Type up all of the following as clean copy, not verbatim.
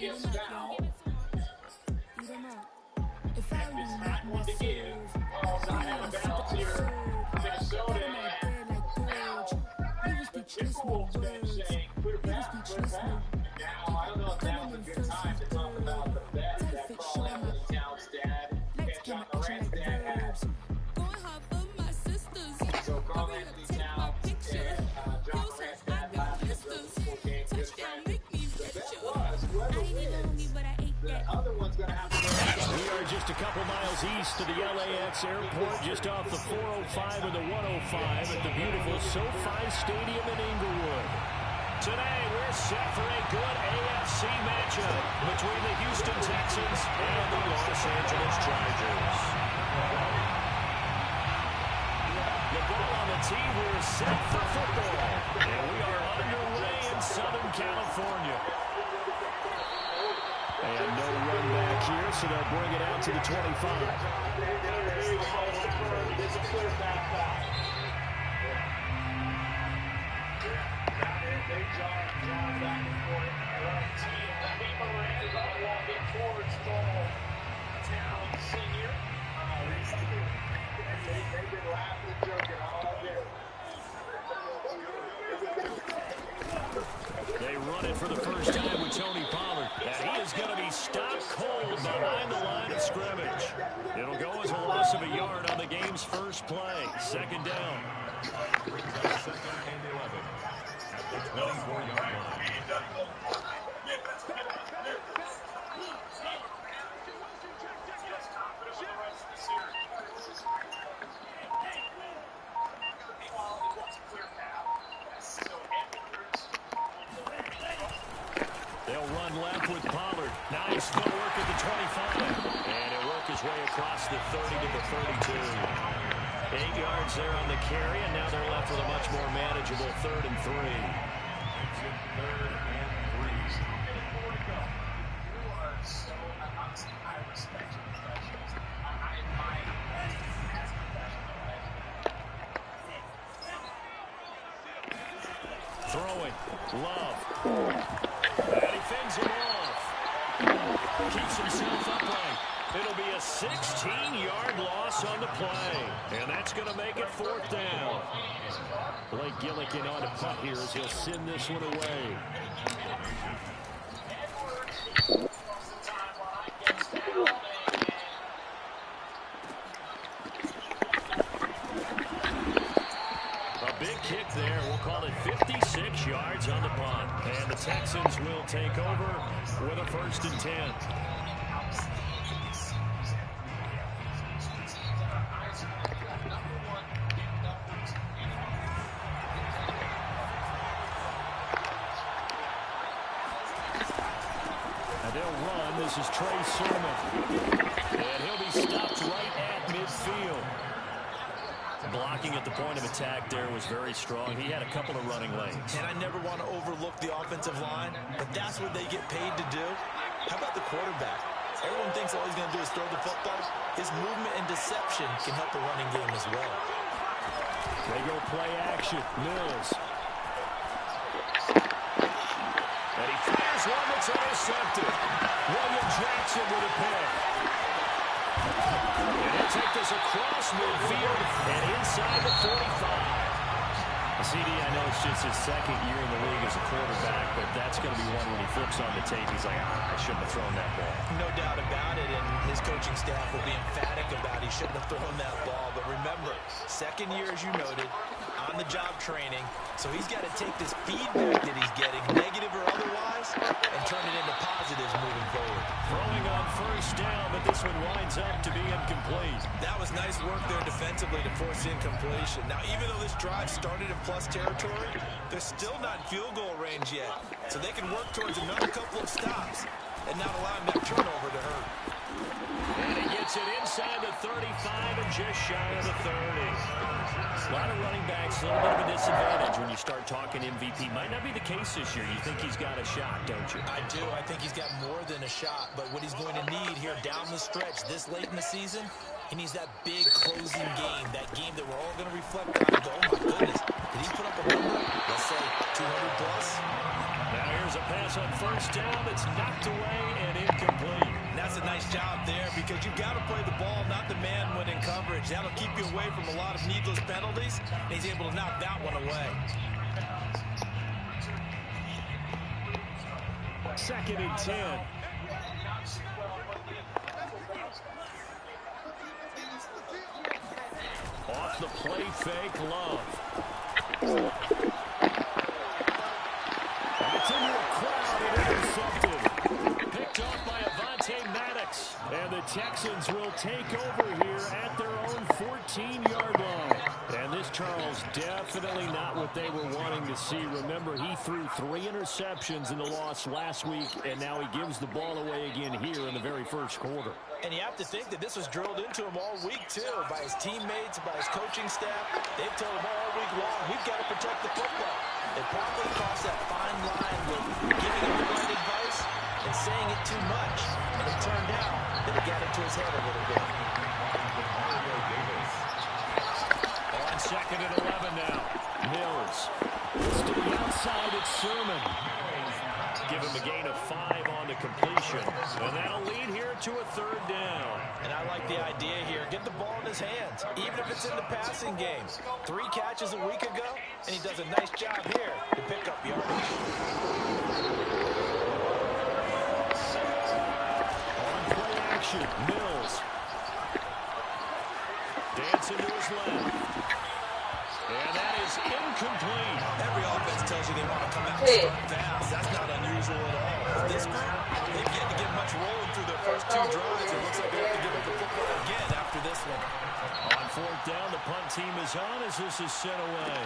gets fouled. It's not one to give. Ball's not out of bounds here. Minnesota, and the Timberwolves bench saying, clear path, clear path. Now, I don't know if now's a good time to talk about the bet that called out the Towns' dad. And John Morant's dad had. So Carl Anthony Towns and John Morant's dad laughing at the Super Bowl game just then. The bet was, whoever wins, the other one's going to have to go. We are just a couple miles east of the LAX airport, just off the 405 and the 105 at the beautiful SoFi Stadium in Inglewood. Today, we're set for a good AFC matchup between the Houston Texans and the Los Angeles Chargers. The ball on the tee, we're set for football. And we are underway in Southern California. And no run back here, so they'll bring it out to the 25. It's a clear path back. They John back and forth. Morant is up walking towards Town Senior. They've been laughing and joking all day. They run it for the first time with Tony Pollard. And he is going to be stopped cold behind the line of scrimmage. It'll go as a loss of a yard on the game's first play. Second down. Second and 11. At the 24-yard line. They'll run left with Pollard. Nice footwork at the 25. And it worked his way across the 30 to the 32. 8 yards there on the carry, and now they're left with a much more manageable 3rd and 3. Throwing. Love. And he fends him off. Keeps himself upright. It'll be a 16-yard loss on the play. And that's going to make it 4th down. Blake Gillikin on a punt here as he'll send this one away. A big kick there. We'll call it 56 yards on the punt. And the Texans will take over with a 1st and 10. This is Trey Sermon. And he'll be stopped right at midfield. Blocking at the point of attack there was very strong. He had a couple of running lanes. And I never want to overlook the offensive line, but that's what they get paid to do. How about the quarterback? Everyone thinks all he's going to do is throw the football. His movement and deception can help the running game as well. They go play action. Mills. And he fires one that's intercepted. William Jackson with a pick. And he'll take this across midfield and inside the 45. CD, I know it's just his 2nd year in the league as a quarterback, but that's going to be one when he flips on the tape. He's like, I shouldn't have thrown that ball. No doubt about it, and his coaching staff will be emphatic about he shouldn't have thrown that ball. But remember, 2nd year, as you noted, on-the-job training, so he's got to take this feedback that he's getting, negative or otherwise, and turn it into positives moving forward. Throwing on 1st down, but this one winds up to be incomplete. That was nice work there defensively to force incompletion. Now, even though this drive started in plus territory, they're still not in field goal range yet, so they can work towards another couple of stops and not allowing that turnover to hurt. And he gets it inside the 35 and just shy of the 30. A lot of running backs, a little bit of a disadvantage when you start talking MVP. Might not be the case this year. You think he's got a shot, don't you? I do. I think he's got more than a shot. But what he's going to need here down the stretch this late in the season, he needs that big closing game, that game that we're all going to reflect on and go, oh, my goodness, did he put up a number, let's say 200 plus? Now here's a pass on first down that's knocked away and incomplete. And that's a nice job there because you've got to play the ball, not the man when in coverage. That'll keep you away from a lot of needless penalties, and he's able to knock that one away. 2nd and 10. Off the play fake, Love. And it's into a crowd and intercepted. Picked off by Avonte Maddox. And the Texans will take over here at their own 14-yard line. And this, Charles, definitely not what they were wanting to see. Remember, he threw 3 interceptions in the loss last week, and now he gives the ball away again here in the very first quarter. And you have to think that this was drilled into him all week, too, by his teammates, by his coaching staff. They've told him all week long, we've got to protect the football. They probably crossed that fine line with giving him the right advice and saying it too much. And it turned out that it got into his head a little bit. On 2nd and 11 now. Mills. To the outside, it's Sermon. Give him a gain of 5 on the completion. And that'll lead here to a 3rd down. And I like the idea here. Get the ball in his hands, even if it's in the passing game. 3 catches a week ago, and he does a nice job here to pick up yardage. On play action, Mills. Dancing to his left. And that is incomplete. Every offense tells you they want to come out and start fast. That's not unusual at all. But this group, they've yet to get much rolling through their first 2 drives. It looks like they have to give up the football again after this one. On 4th down, the punt team is on as this is sent away.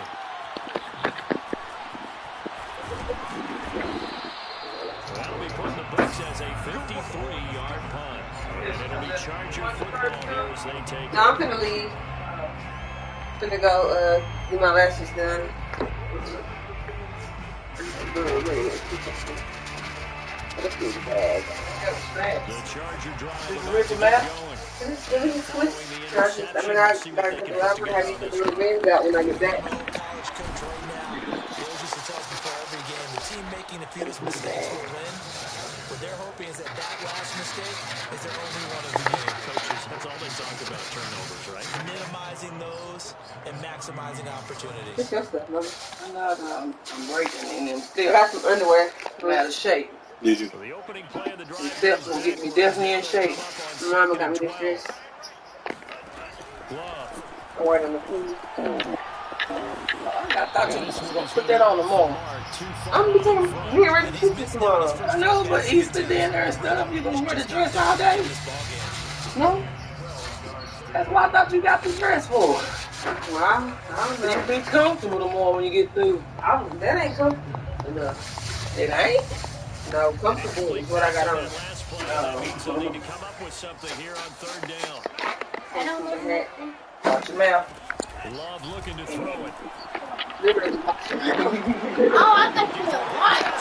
That'll be put in the books as a 53-yard punt. And it'll be Charger football here as they take it. No, I'm going to leave. I'm going to go do my lashes done. The Charger drive Is about Richard to get Matt? going. Let me just switch. I mean, I would have you put the rings out when I get back. College coach right now. Rose used to tell us before every game, the team making the fewest mistakes will win. What they're hoping is that that last mistake is their only one of the game. Coaches, that's all they talk about, turnovers, right? Minimizing those and maximizing opportunities. What's your stuff, mama? I'm breaking in them. Still have some underwear. I'm out of shape. Did you? So the opening play of the drive. These steps will get me definitely in shape. Mama got me this dress. Love. I wear it on the food. I thought you was going to put that on tomorrow. I'm going to get ready to cook this tomorrow. I know, but Easter dinner and stuff, you going to wear the dress all day? No? That's what I thought you got the dress for. Well, I don't know. You be comfortable tomorrow when you get through. That ain't comfortable enough. It ain't? No, comfortable is what I got on. So need to come up with something here on 3rd down. I don't know. Watch your mouth. Love looking to throw it. Oh, I thought you were white.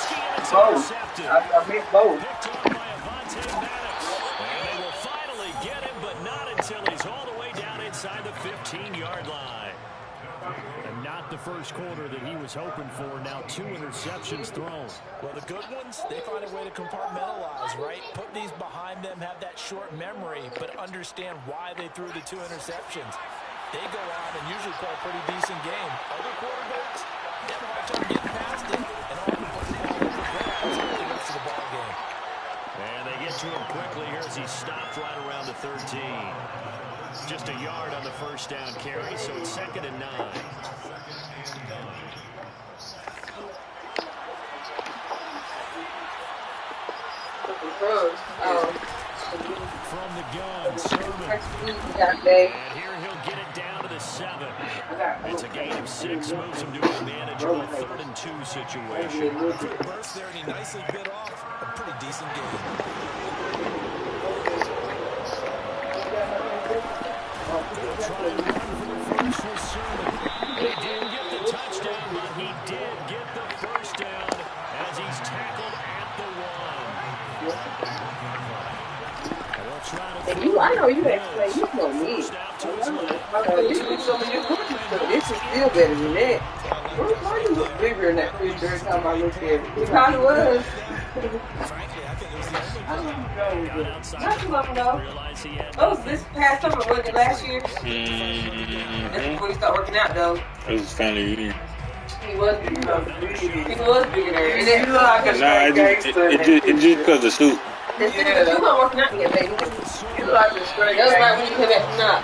Both. I meant both. Picked off by Avonte Maddox. And they will finally get him, but not until he's all the way down inside the 15-yard line. And not the first quarter that he was hoping for. Now 2 interceptions thrown. Well, the good ones, they find a way to compartmentalize, right? Put these behind them, have that short memory, but understand why they threw the 2 interceptions. They go out and usually play a pretty decent game. Other quarterbacks, they have a hard time getting past it, and often put the ball over the ground for the rest of the ball game. And they get to him quickly here as he stopped right around the 13. Just a yard on the first down carry, so it's 2nd and 9. From the gun, Sermon. And here he'll get it down to the 7. It's a gain of 6, moves him to a manageable 3rd and 2 situation. Quick burst there, and he nicely bit off a pretty decent game. They'll try and run for the first with Sermon. He didn't get the touchdown, but he did get the first down as he's tackled at the 1. I know you explain. You know me. I know you do some of your cooking stuff. This is still better than that. Bruce, why you look bigger in that picture every time I look at it? He probably was. Frankly, I think it was the only How long ago was Got it? outside Not too long ago. realized he had That was this past summer, wasn't it last year? That's Mm-hmm. before he started working out, though. It was family reunion. He was bigger. He was bigger there. And it looked like a Nah, straight gangster in that it just picture. because the suit. It's yeah. Because you weren't working out yet, baby. You look like a straight gangster. That was right when you came back from knock.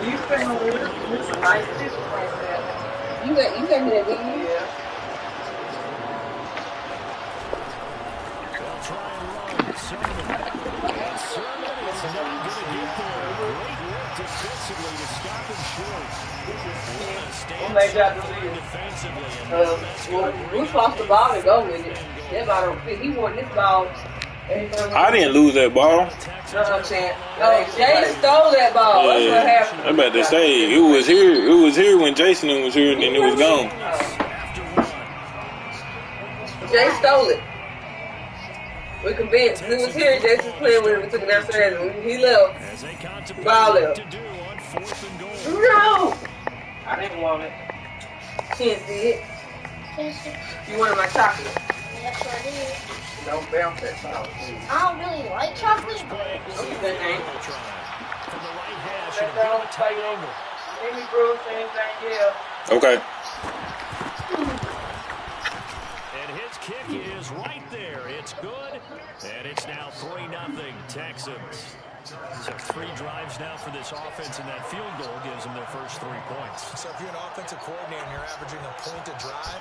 You came over here. This is a nice picture right there. You gave me that, didn't you? Yeah. They'll try and run. Sermon. And Sermon is not going to get there. Great work defensively to stop him short. What made y'all believe defensively. Bruce lost the ball to go with it. That ball, he won this ball. I didn't lose that ball. Jay stole that ball. That's what happened. I'm about to say it was here. It was here when Jason was here, and then it was gone. Jay stole it. We convinced. We was here. Jason was playing with him. We took him downstairs, and he left. Ball left. No, I didn't want it. Chance did. You wanted my chocolate? Yes, I did. Don't bounce that ball. I don't really like chocolate, but Okay, good name. From the right hash, That it'll be don't a tight angle. Amy Bruce, same thing, yeah. Okay. And his kick is right there. It's good. And it's now 3-0 Texans. So 3 drives now for this offense, and that field goal gives them their first 3 points. So if you're an offensive coordinator and you're averaging a point a drive,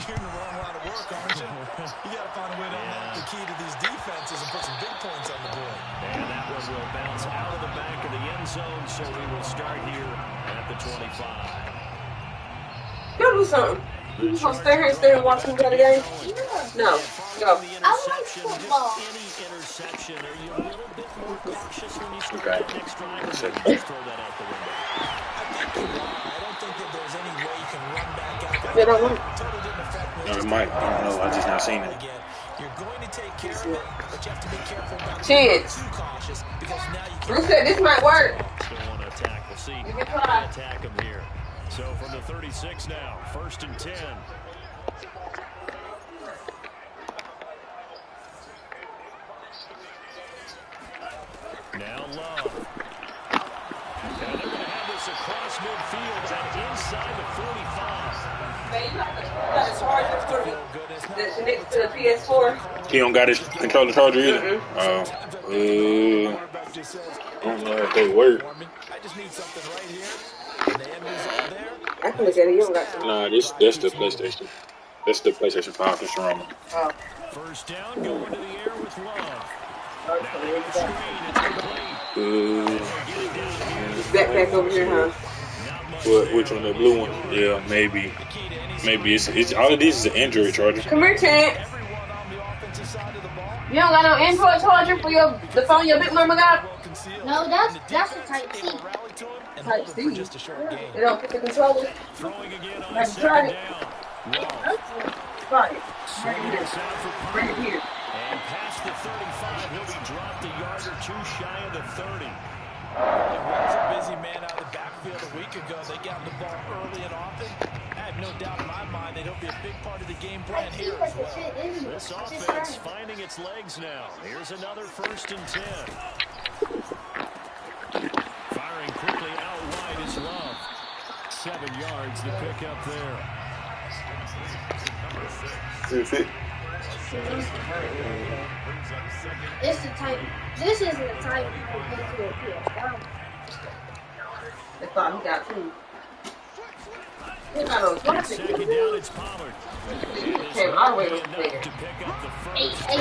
you're in the wrong line of work, aren't you? You got to find a way to unlock the key to these defenses and put some big points on the board. And that one will bounce out of the back of the end zone, so we will start here at the 25. Go do something. You want to stay here and stay and watch them go the game? No. Go. I like football. Any interception, are you a little bit more cautious when you start Okay. that next drive, or do you just throw that out the window? I don't think that there's any way you can run back out. They don't want Totally didn't affect me. No, it might. I don't know. I just not seen it. You're going to take care of it, but you have to be careful about Chance. being too cautious because now you Bruce said this might work. Still want to attack. We'll see. You can try. Attack him here. So from the 36 now, 1st and 10. Now Love. And they're going to have this across midfield and inside the 45. Man, you got the charger for the next to the PS4. He don't got his controller charger either. I don't know if they work. I just need something right here. And the end result there. I can look at it. You don't got to. Nah, that's the PlayStation. That's the PlayStation 5 for Sharama. Oh. First down, going to the air with Love. Backpack over here, huh? Which one? The blue one? Yeah, maybe. Maybe it's all of these is an Android charger. Come here, Chance. You don't got no Android charger for the phone your big mama got? No, that's the Type C. Type C. They don't put the controller. Throwing again on Let's try it. Try it. Bring it here. And past the 35, he'll be dropped a yard or 2 shy of the 30. There was a busy man out of the backfield a week ago. They got the ball early and often. I have no doubt in my mind that he'll be a big part of the game plan here as well. This offense finding its legs now. Here's another 1st and 10. Firing quickly out wide is Love. 7 yards to pick up there. That's it. This isn't the type you can put to a PS1. They thought he got 2. He got no charger. Second down, it's Pollard. Came all the way over there. To pick up the Hey, first. hey.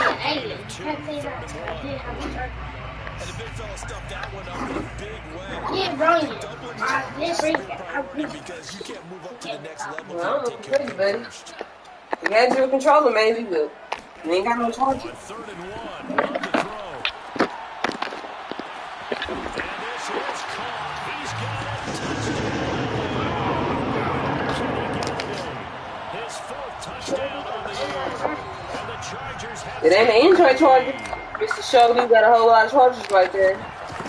And the big fella stuffed that one up in a big way. Yeah, bring it. Yeah, bring it. Because you can't move up to the next level Well, I if don't you know don't if take you're care ready, of it buddy. first. If you had your controller, maybe, but you ain't got no charger. On 3rd and 1, on the throw. And this is caught. He's got it. His 4th touchdown on the year. And the Chargers have It ain't an Android charger. Mr. Shogun got a whole lot of chargers right there.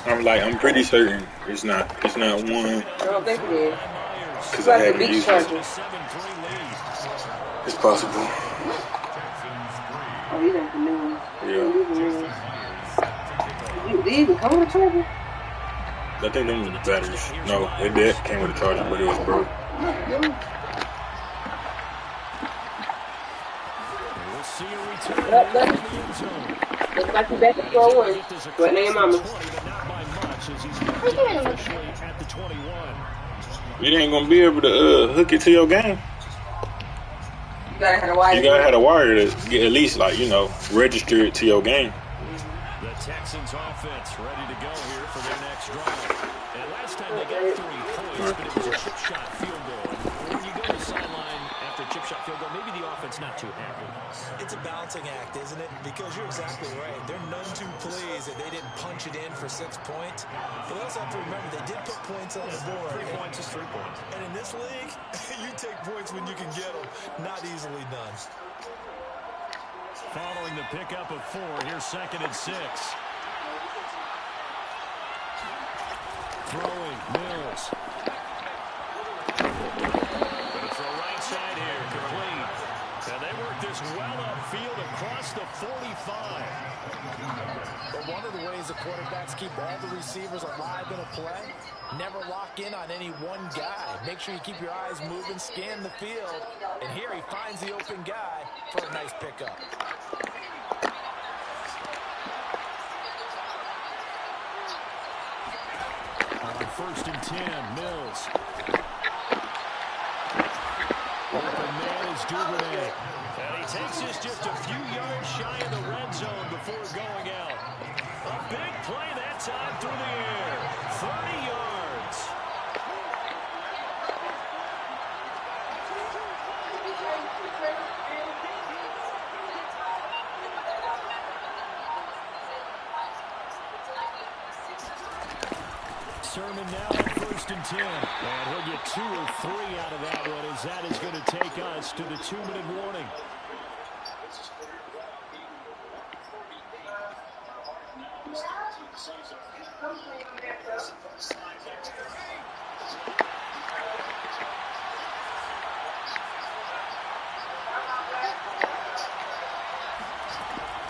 I'm pretty certain it's not one. I don't think it is. because I haven't beat used Chargers. it. It's possible. Oh, you got the new one. Yeah. Did you even come with a Charger? I think them were the batteries. No, it did came with a charger, but it was broke. Looks like you back at square one. What name, mama? You ain't gonna be able to hook it to your game. You gotta have a wire. You gotta have a wire to get at least register it to your game. The Texans offense ready to go here for their next drive. And last time they got 3 points, but it was a chip shot field goal. When you go to the sideline after a chip shot field goal, maybe the offense not too happy. It's a balancing act, isn't it? Because you're exactly right. They're none too pleased that they didn't punch it in for 6 points. But they also have to remember they did put points on the board. 3 points is 3 points. And in this league, you take points when you can get them. Not easily done. Following the pickup of 4, here's 2nd and 6. Throwing, Mills. Gonna throw right side here, complete. And they work this well upfield across the 45. But one of the ways the quarterbacks keep all the receivers alive in a play, never lock in on any one guy. Make sure you keep your eyes moving, scan the field. And here he finds the open guy for a nice pickup. On 1st and 10, Mills. Open man is Duvernay. And he takes this just a few yards shy of the red zone before going out. A big play that time through the air. 30 yards. Sermon now on 1st and 10. And he'll get 2 or 3 out of that one, as that is going to take us to the 2-minute warning.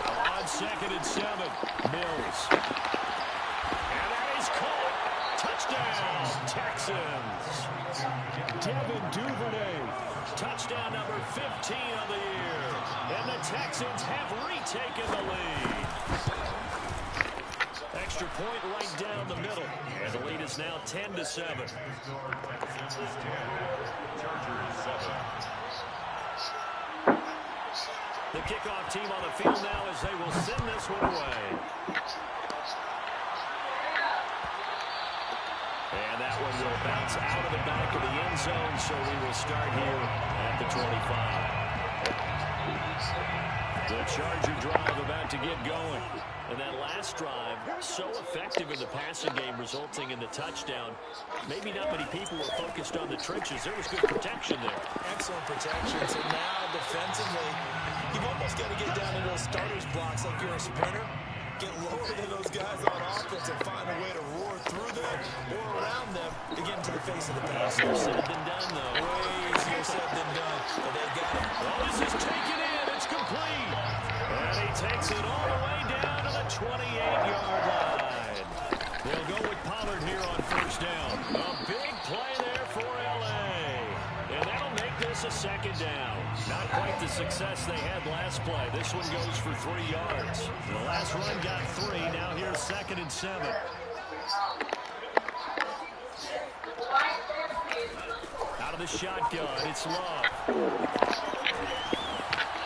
On 2nd and 7, Mills. And that is caught. Touchdown, Texans. Devin Duvernay. Touchdown number 15 of the year. And the Texans have retaken the lead. Extra point right down the middle. And the lead is now 10-7. The kickoff team on the field now as they will send this one away. And that one will bounce out of the back of the end zone, so we will start here at the 25. The Charger drive about to get going. And that last drive, so effective in the passing game, resulting in the touchdown. Maybe not many people were focused on the trenches. There was good protection there. Excellent protection. So now, defensively, you've almost got to get down to those starters blocks like you're a sprinter. Get lower than those guys on offense and find a way to roar through them or around them to get into the face of the pass. Easier said than done, though. Way easier said than done. But they got it. Oh, this is taken in. It's complete. And he takes it all the way down to the 28-yard line. They'll go with Pollard here on 1st down. A big play there for L.A. And that'll make this a 2nd down. Not quite the success they had last play. This one goes for 3 yards. The last run got 3. Now here's 2nd and 7. Out of the shotgun, it's Love.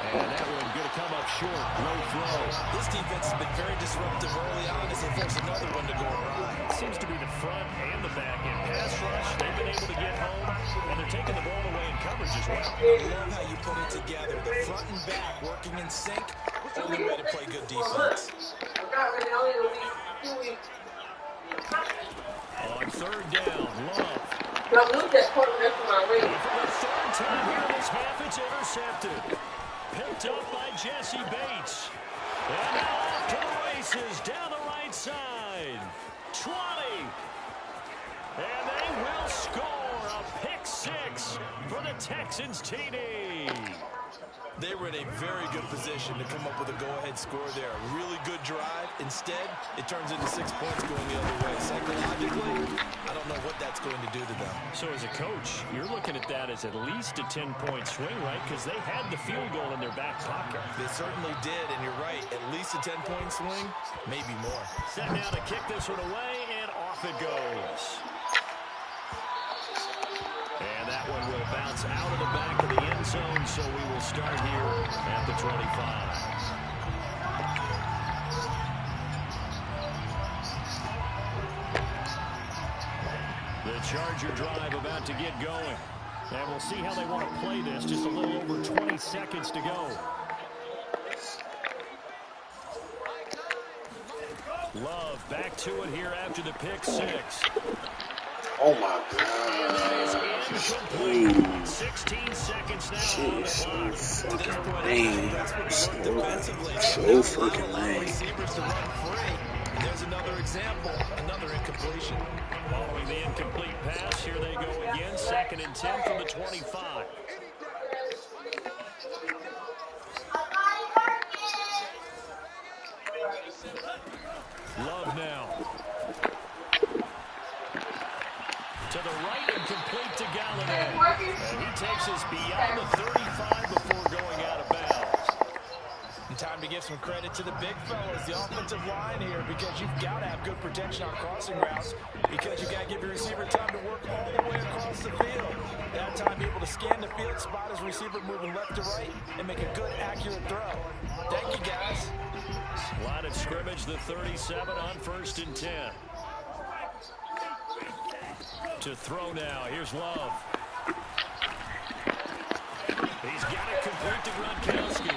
And that one going to come up short. Low throw. This defense has been very disruptive early on as they force another one to go awry. Seems to be the front and the back end. Pass rush, they've been able to get home, and they're taking the ball away in coverage as well. I love how you put it together. The front and back working in sync. Only way to play good defense. On 3rd down, Love. Don't lose that quarter rest of my ring. And for the 3rd time here in this half, it's intercepted. Picked up by Jesse Bates. And now off to the races down the right side. 20. And they will score. a pick six for the Texans TD. They were in a very good position to come up with a go-ahead score there. A really good drive. Instead, it turns into 6 points going the other way. Psychologically, I don't know what that's going to do to them. So as a coach, you're looking at that as at least a 10-point swing, right? Because they had the field goal in their back pocket. They certainly did, and you're right. At least a 10-point swing, maybe more. Set now to kick this one away, and off it goes. And that one will bounce out of the back of the end zone, so we will start here at the 25. The Charger drive about to get going. And we'll see how they want to play this. Just a little over 20 seconds to go. Love back to it here after the pick six. Oh my God. 16 seconds now. Shit is so fucking lame. So fucking lame. There's another example, another incompletion. Following the incomplete pass, here they go again. 2nd and 10 from the 25. Love now. To the right and complete to Galladay. And he takes us beyond the 35 before going out of bounds. And time to give some credit to the big fellas, the offensive line here, because you've got to have good protection on crossing routes, because you've got to give your receiver time to work all the way across the field. That time be able to scan the field, spot his receiver moving left to right, and make a good, accurate throw. Thank you, guys. Line of scrimmage, the 37 on 1st and 10. To throw now. Here's Love. He's got it complete to Gronkowski.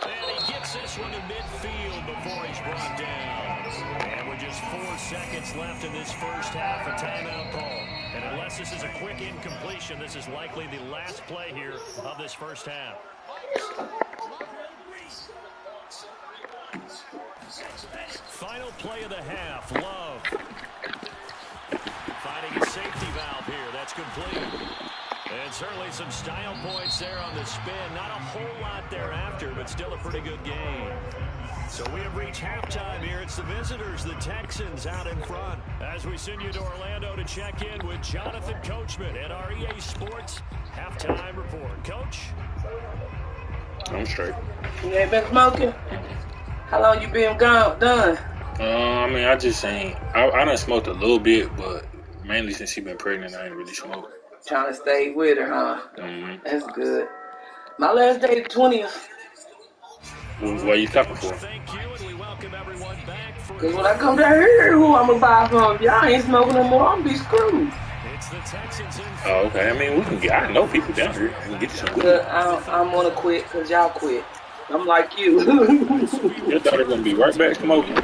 And he gets this one to midfield before he's brought down. And with just 4 seconds left in this first half, a timeout call. And unless this is a quick incompletion, this is likely the last play here of this first half. Final play of the half. Love. Finding a safety valve here. That's complete. And certainly some style points there on the spin. Not a whole lot thereafter, but still a pretty good game. So we have reached halftime here. It's the visitors, the Texans, out in front. As we send you to Orlando to check in with Jonathan Coachman at our EA Sports Halftime Report. Coach? I'm straight. You ain't been smoking? How long you been done? I mean, I just ain't. I done smoked a little bit, but mainly since she been pregnant, I ain't really smoked. Trying to stay with her, huh? Mm-hmm. That's good. My last day, the 20th. What are you talking for? Thank you, and we welcome everyone back for Because when I come down here, who I'm going to buy from? If y'all ain't smoking no more, I'm going to be screwed. It's the Texans in. Oh, okay. I mean, we can get. I know people down here. We can get you some weed. I'm going to quit because y'all quit. I'm like you. Your daughter gonna be right back smoking.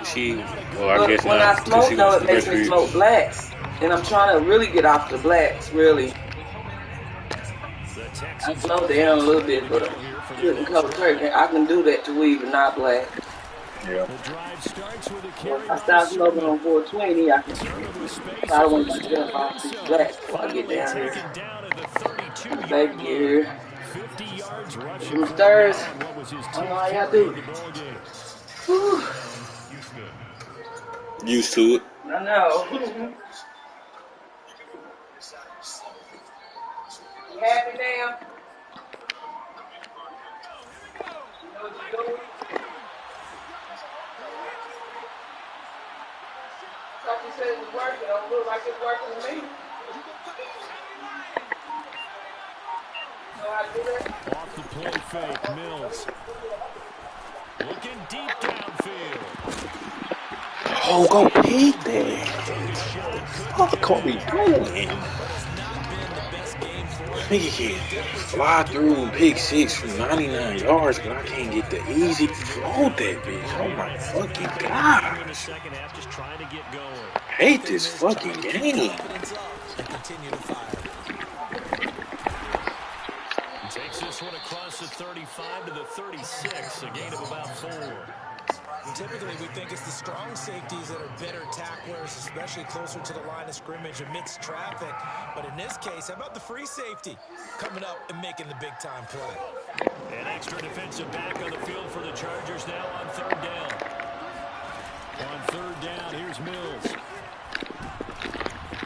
She. Well, I guess when not. I smoke, though, it makes me smoke blacks. And I'm trying to really get off the blacks, really. I slow down a little bit, but I can do that to weed, but not black. Yeah. If I start smoking on 420, I probably want to get off these blacks before I get down here. Thank you. Some stirs. I don't know how y'all do it. Whew. Used to it. I know. You happy now? You know what you're doing? I thought you said it was working. It don't look like it's working to me. Know how to do that? Off the play fake, Mills. Looking deep downfield. Oh, go peek there. Fuck are we doing? Nigga can't fly through pick 6 from 99 yards, but I can't get the easy flow that bitch. Oh my fucking god. I hate this fucking game. Takes this one across the 35 to the 36, a gain of about 4. Typically, we think it's the strong safeties that are better tacklers, especially closer to the line of scrimmage amidst traffic. But in this case, how about the free safety coming up and making the big-time play? An extra defensive back on the field for the Chargers now on third down. On third down, here's Mills.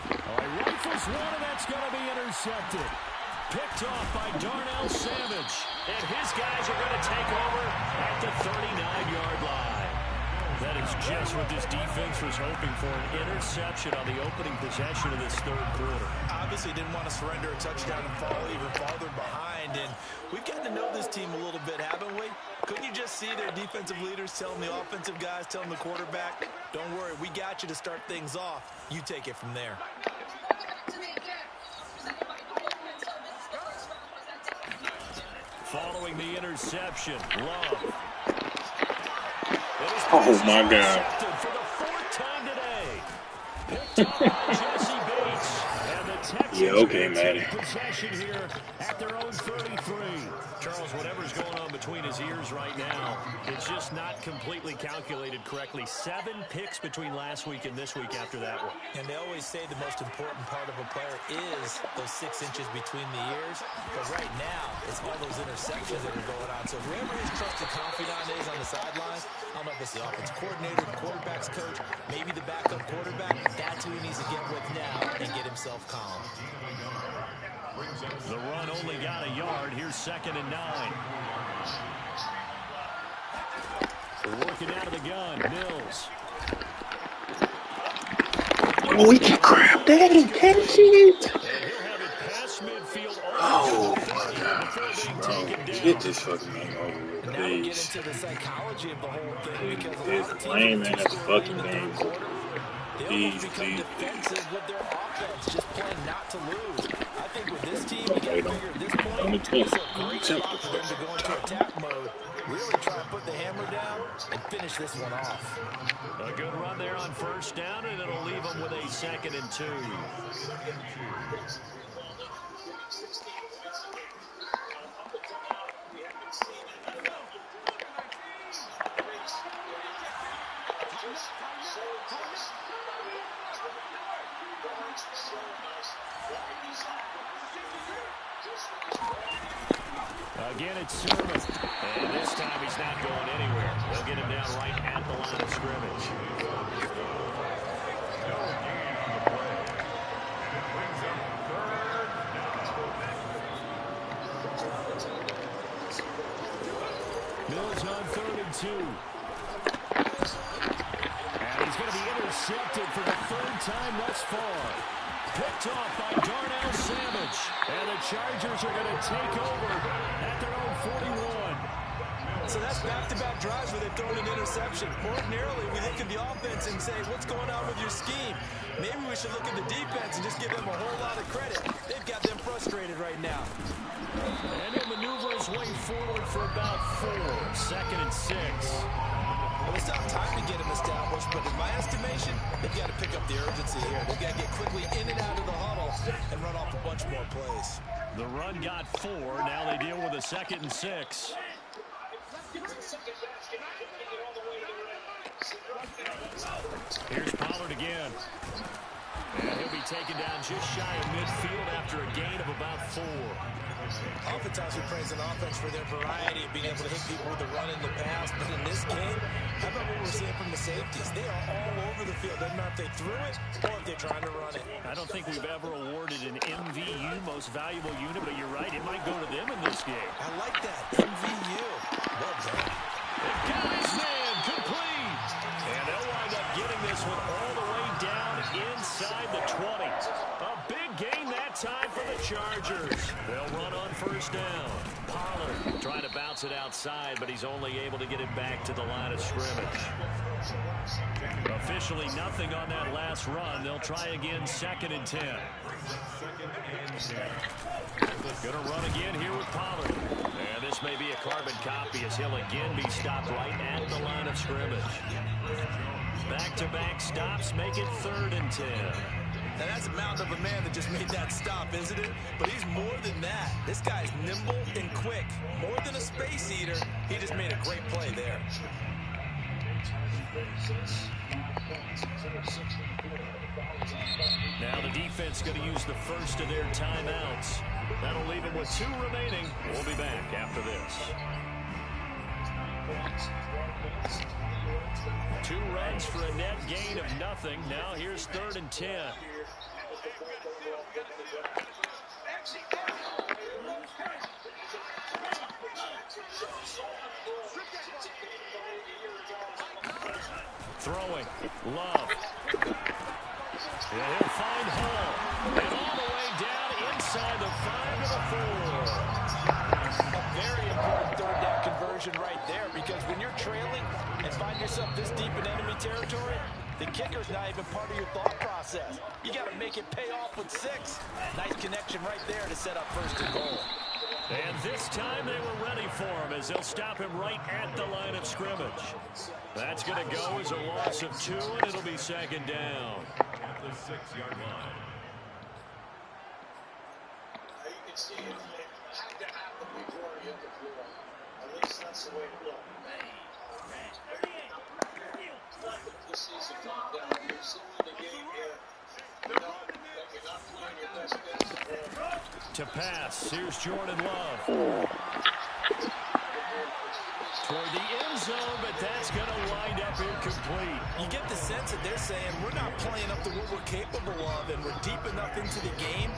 Oh, he rifles one, and that's going to be intercepted. Picked off by Darnell Savage. And his guys are going to take over at the 39-yard line. That is just what this defense was hoping for, an interception on the opening possession of this third quarter. Obviously didn't want to surrender a touchdown and fall even farther behind. And we've gotten to know this team a little bit, haven't we? Couldn't you just see their defensive leaders telling the offensive guys, telling the quarterback, don't worry, we got you to start things off. You take it from there. Following the interception, Love. Oh, my God. For the fourth time today. Picked up by Jesse Bates. And the Texans Yeah, okay, Matty. possession here at their own 33. Charles, whatever's going on between his ears right now, it's just not completely calculated correctly. 7 picks between last week and this week after that one. And they always say the most important part of a player is those 6 inches between the ears. But right now, it's all those interceptions that are going on. So whoever his trusted confidant is on the sidelines, I don't know if it's the offensive coordinator, the quarterback's coach, maybe the backup quarterback, that's who he needs to get with now and get himself calm. The run only got a yard. Here's 2nd and 9. Working out of the gun, Mills. Oh, we can grab that and catch it. And he'll have it past midfield. Oh, my gosh, bro. Get this fucking game over with, Now we get please. into the psychology of the whole thing because a This lot of lame teams ass fucking in the game. third quarter, they Please, almost become please, defensive with their offense, just playing not to lose. I think with this team, you got to Okay, don't- figure at this don't point, be it's a tempted. great spot for them to go into attack mode, really try to put the hammer down and finish this one off. A good run there on first down, and it'll leave them with a 2nd and 2. Again, it's Sermon. And this time he's not going anywhere. They'll get him down right at the line of scrimmage. Mills on 3rd and 2. And he's going to be intercepted for the 3rd time thus far. Picked off by Darnell Savage. And the Chargers are going to take over at their own 41. So that's back-to-back drives where they've thrown an interception. Ordinarily, we look at the offense and say, what's going on with your scheme? Maybe we should look at the defense and just give them a whole lot of credit. They've got them frustrated right now. And he'll maneuver his way forward for about 4. 2nd and 6. Well, it's not time to get them established, but in my estimation, they've got to pick up the urgency here. They've got to get quickly in and out of the huddle and run off a bunch more plays. The run got 4. Now they deal with a 2nd and 6. Here's Pollard again. And he'll be taken down just shy of midfield after a gain of about 4. Oftentimes we praise an offense for their variety of being able to hit people with the run in the pass, but in this game, how about what we're seeing from the safeties? They are all over the field. Doesn't matter if they threw it or if they're trying to run it. I don't think we've ever awarded an MVU, most valuable unit, but you're right, it might go to them in this game. I like that. MVU. Well done. Got his man complete. And they'll wind up getting this one all the way down inside the 20. A big gain that time for the Chargers. They'll run on first down. Pollard trying to bounce it outside, but he's only able to get it back to the line of scrimmage. Officially nothing on that last run. They'll try again, 2nd and 10. Gonna run again here with Pollard. And this may be a carbon copy as he'll again be stopped right at the line of scrimmage. Back-to-back stops make it 3rd and 10. Now that's a mountain of a man that just made that stop, isn't it? But he's more than that. This guy's nimble and quick. More than a space eater, he just made a great play there. Now the defense going to use the first of their timeouts. That'll leave them with 2 remaining. We'll be back after this. 2 runs for a net gain of nothing. Now here's 3rd and 10. Throwing. Love. And he'll find Hall. And all the way down inside the 5 to the 4. A very important 3rd down conversion right there, because when you're trailing and find yourself this deep in enemy territory, the kicker's not even part of your thought process. You got to make it pay off with 6. Nice connection right there to set up 1st and goal. And this time they were ready for him as they'll stop him right at the line of scrimmage. That's going to go as a loss of 2, and it'll be 2nd down. At the 6-yard line. You can see it had to have the majority of the floor. At least that's the way it looked. This season calmed down. You're seeing the game here. You know that you're not playing your best basketball. To pass, here's Jordan Love. Toward the end zone, but that's going to wind up incomplete. You get the sense that they're saying we're not playing up to what we're capable of, and we're deep enough into the game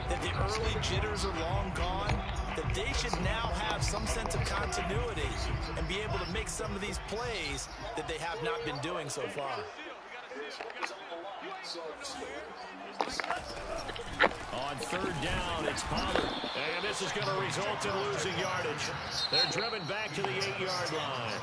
that the early jitters are long gone, that they should now have some sense of continuity and be able to make some of these plays that they have not been doing so far. On 3rd down, it's Pollard. And this is going to result in losing yardage. They're driven back to the 8-yard line.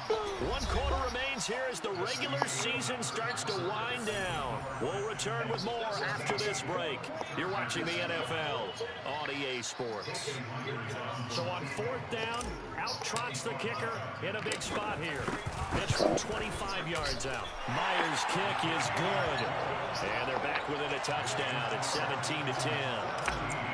1 quarter remains here as the regular season starts to wind down. We'll return with more after this break. You're watching the NFL on EA Sports. So on 4th down, out trots the kicker in a big spot here. Pitch from 25 yards out. Myers' kick is good. And they're back within a touchdown at 17-10.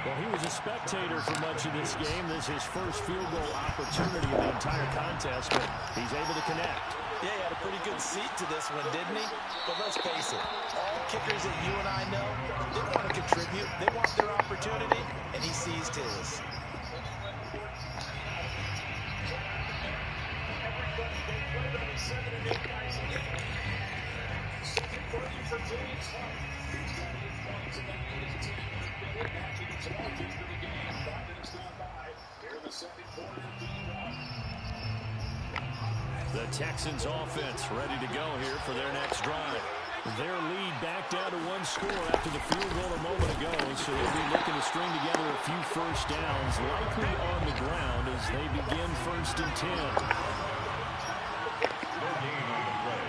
Well, he was a spectator for much of this game. This is his first field goal opportunity in the entire contest, but he's able to connect. Yeah, he had a pretty good seat to this one, didn't he? But let's face it, all kickers that you and I know, they want to contribute. They want their opportunity, and he seized his. The Texans offense ready to go here for their next drive. Their lead back down to 1 score after the field goal a moment ago, so they'll be looking to string together a few first downs, likely on the ground as they begin 1st and 10. No gain on the play.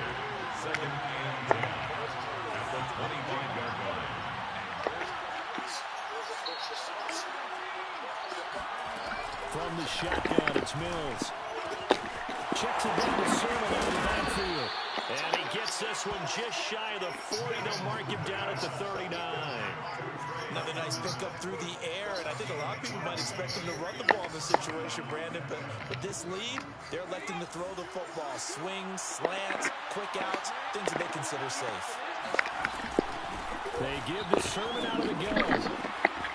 2nd and 10. At the 25-yard line. From the shotgun, it's Mills. Checks it down to Sermon out of the backfield. And he gets this one just shy of the 40. They'll mark him down at the 39. Another nice pickup through the air, and I think a lot of people might expect him to run the ball in this situation, Brandon, but with this lead, they're electing to throw the football. Swings, slants, quick outs, things that they consider safe. They give the Sermon out of the gun.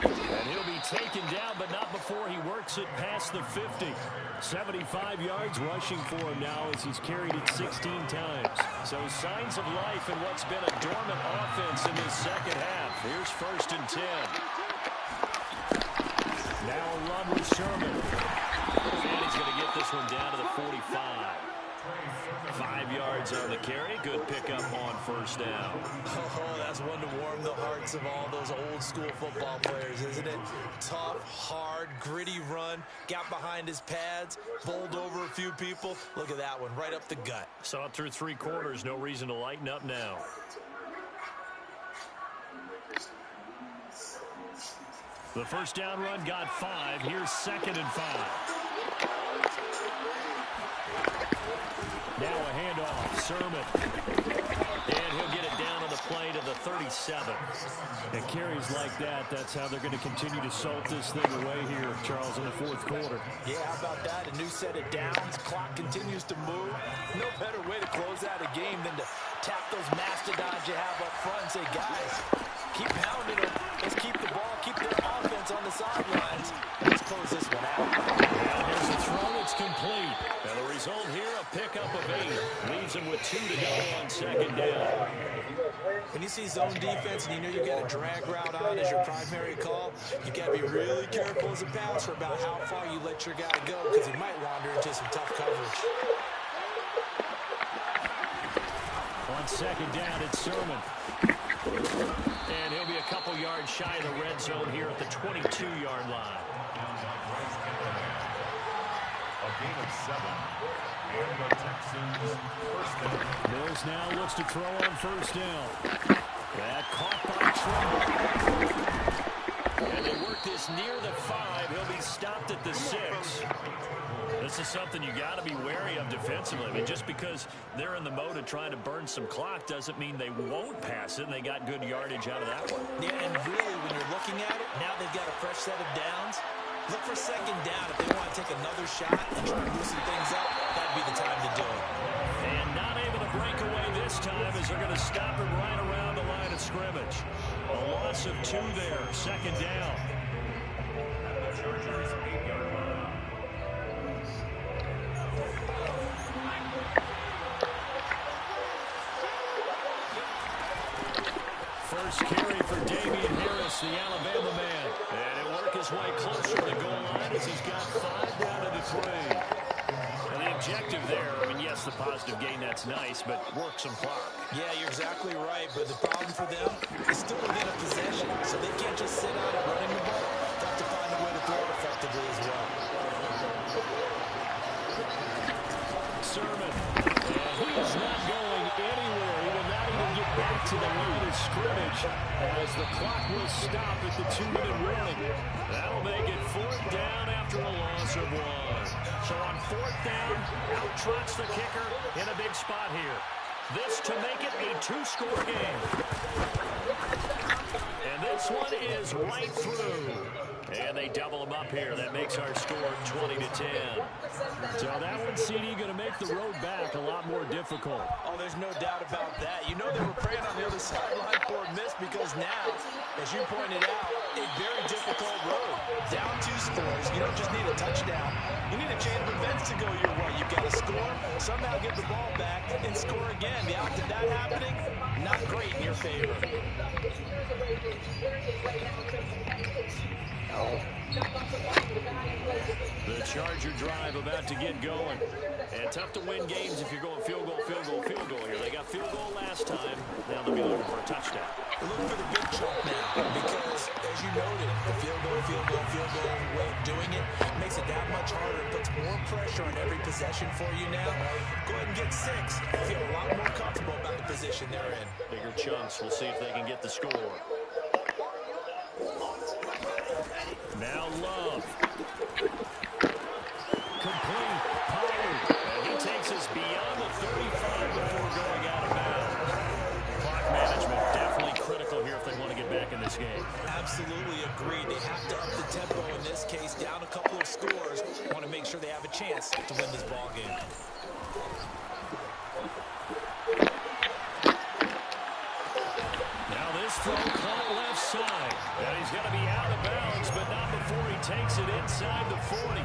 And he'll be taken down, but not before he works it past the 50. 75 yards rushing for him now as he's carried it 16 times. So signs of life in what's been a dormant offense in this second half. Here's 1st and 10. Now a run with Sermon. And he's going to get this one down to the 45. 5 yards on the carry. Good pickup on 1st down. Oh, that's one to warm the hearts of all those old school football players, isn't it? Tough, hard, gritty run. Got behind his pads, bowled over a few people. Look at that one, right up the gut. Saw it through 3 quarters. No reason to lighten up now. The 1st down run got 5. Here's 2nd and 5. Now a handoff, Sermon. And he'll get it down on the play to the 37. And carries like that, that's how they're going to continue to salt this thing away here, Charles, in the fourth quarter. Yeah, how about that? A new set of downs. Clock continues to move. No better way to close out a game than to tap those mastodons you have up front and say, guys, keep pounding them. Let's keep the ball, keep their offense on the sidelines. Let's close this one out. And here's the throw. It's complete. And the result here, a pickup of 8. Leaves him with 2 to go on second down. When you see zone defense and you know you got a drag route on as your primary call, you got to be really careful as a passer about how far you let your guy go because he might wander into some tough coverage. On second down, it's Sermon. And he'll be a couple yards shy of the red zone here at the 22-yard line. A gain of 7. And the Texans first down. Mills now looks to throw on first down. That caught by Trumbull. And they work this near the 5. He'll be stopped at the 6. This is something you got to be wary of defensively. I mean, just because they're in the mode of trying to burn some clock doesn't mean they won't pass it, and they got good yardage out of that one. Yeah, and really, when you're looking at it, now they've got a fresh set of downs. Look for second down. If they want to take another shot and try to loosen things up, that'd be the time to do it. And not able to break away this time as they're going to stop him right around the line of scrimmage. A loss of 2 there, second down. Chargers 8-yard line. First carry for Damian Harris, the Alabama man. And he'll work his way closer to the goal line as he's got 5 down to the 3. And the objective there, I mean, yes, the positive gain, that's nice, but work some clock. Yeah, you're exactly right, but the problem for them is still within a possession, so they can't just sit out and running the ball. They have to find a way to throw it effectively as well. Sermon, and he is not going anywhere. He will not even get back to the line of scrimmage as the clock will stop at the 2-minute warning. That'll make it 4th down after a loss of 1. So on 4th down, out trots the kicker in a big spot here. This to make it a 2-score game. And this one is right through. And they double them up here. That makes our score 20-10. So that one, CD, going to make the road back a lot more difficult. Oh, there's no doubt about that. You know they were praying on the other sideline for a miss because now, as you pointed out, a very difficult road. Down 2 scores. You don't just need a touchdown. You need a chain of events to go your way. You've got to score, somehow get the ball back, and score again. The odds of that happening, not great in your favor. The Charger drive about to get going. And tough to win games if you're going field goal, field goal, field goal here. They got field goal last time. Now they'll be looking for a touchdown. They're looking for the big chunk now because, as you noted, the field goal way of doing it makes it that much harder. It puts more pressure on every possession for you now. Go ahead and get 6. Feel a lot more comfortable about the position they're in. Bigger chunks. We'll see if they can get the score. Now Love. Complete. Pollard. And he takes us beyond the 35 before going out of bounds. Clock management definitely critical here if they want to get back in this game. Absolutely agreed. They have to up the tempo in this case, down a couple of scores. Want to make sure they have a chance to win this ball game. Now this throw caught left side. And he's got to be out of bounds, but not before he takes it inside the 40.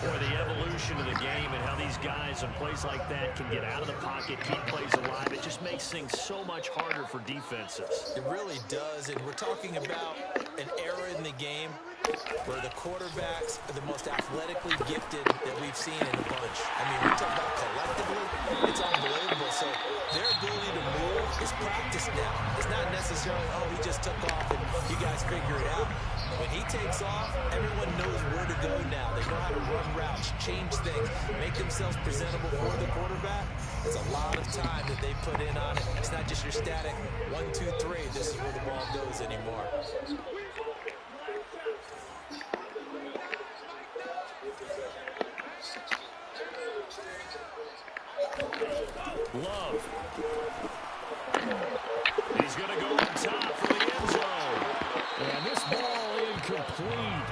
Boy, the evolution of the game and how these guys in plays like that can get out of the pocket, keep plays alive, it just makes things so much harder for defenses. It really does, and we're talking about an era in the game where the quarterbacks are the most athletically gifted that we've seen in a bunch. I mean, we talk about collectively, it's unbelievable. So their ability to move is practiced now. It's not necessarily, oh, he just took off and you guys figure it out. When he takes off, everyone knows where to go now. They know how to run routes, change things, make themselves presentable for the quarterback. It's a lot of time that they put in on it. It's not just your static 1, 2, 3. This is where the ball goes anymore. Love. He's going to go on top for the end zone. And this ball incomplete.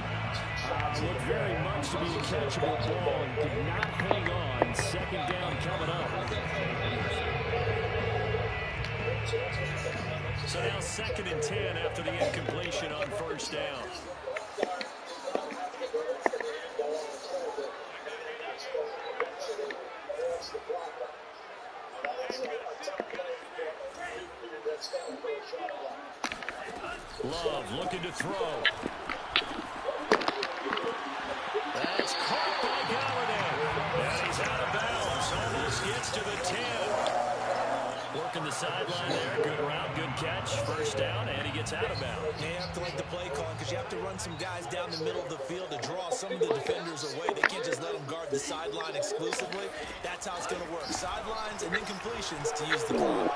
Looked very much to be a catchable ball. Could not hang on. Second down coming up. So now 2nd and 10 after the incompletion on first down. Love looking to throw. That's caught by Galladay. And he's out of bounds. Almost gets to the 10. Working the sideline there. Good route, good catch. First down, and he gets out of bounds. You have to like the play calling because you have to run some guys down the middle of the field to draw some of the defenders away. They can't just let them guard the sideline exclusively. That's how it's going to work. Sidelines and then completions to use the clock.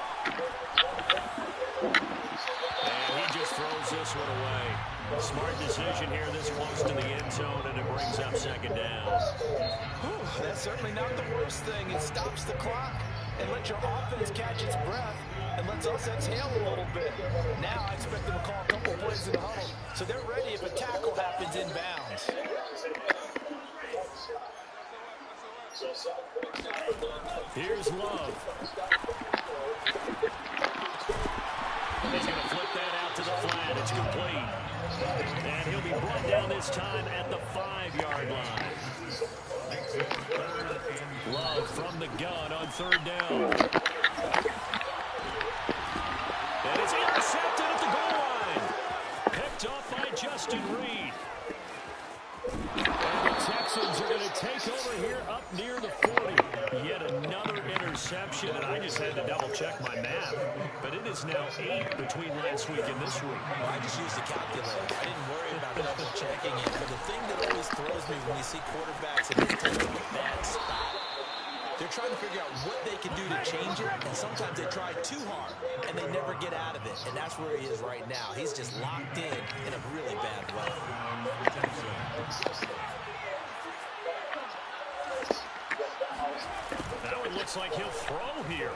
And he just throws this one away. Smart decision here this close to the end zone, and it brings up 2nd down. Whew, that's certainly not the worst thing. It stops the clock and lets your offense catch its breath and lets us exhale a little bit. Now I expect them to call a couple plays in the huddle so they're ready if a tackle happens inbounds. Here's Love. He's going to flip that out to the flat. It's complete. And he'll be brought down this time at the 5-yard line. Love from the gun on 3rd down. And it's intercepted at the goal line. Picked off by Justin Reed. And the Texans are going to take over here up near the 40. Yet another interception, and I just had to double-check my math. But it is now 8 between last week and this week. Well, I just used the calculator. I didn't worry about double-checking it. But the thing that always throws me when you see quarterbacks in this type of a bad spot, they're trying to figure out what they can do to change it, and sometimes they try too hard, and they never get out of it. And that's where he is right now. He's just locked in a really bad way. Now it looks like he'll throw here.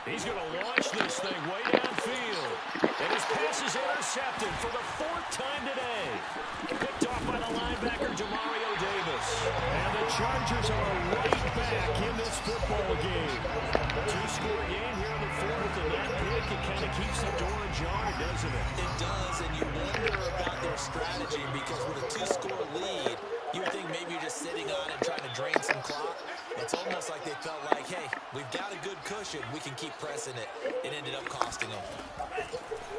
He's going to launch this thing way downfield. And his pass is intercepted for the 4th time today. Picked off by the linebacker, Demario Davis. And the Chargers are right back in this football game. 2-score game here in the 4th, and that pick, it kind of keeps the door ajar, doesn't it? It does, and you wonder about their strategy because with a 2-score lead, you would think maybe you're just sitting on it trying to drain some clock. It's almost like they felt like, hey, we've got a good cushion. We can keep pressing it. It ended up costing them.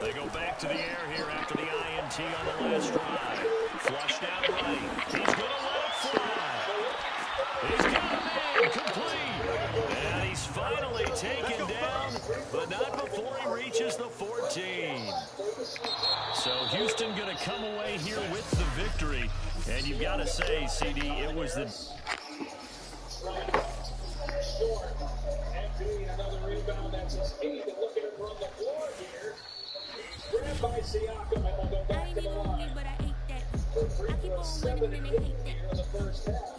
They go back to the air here after the INT on the last drive. Flushed out right. He's going to let it fly. He's got a man complete. And he's finally taken down, but not before he reaches the 14. So Houston going to come away here with the victory. And you've got to say, CD, it was the... Another rebound. That's his 8th. And looking to run the floor here. Grabbed by Siakam, and we'll go back to the line. I keep on winning and they hate that. Here in the first half.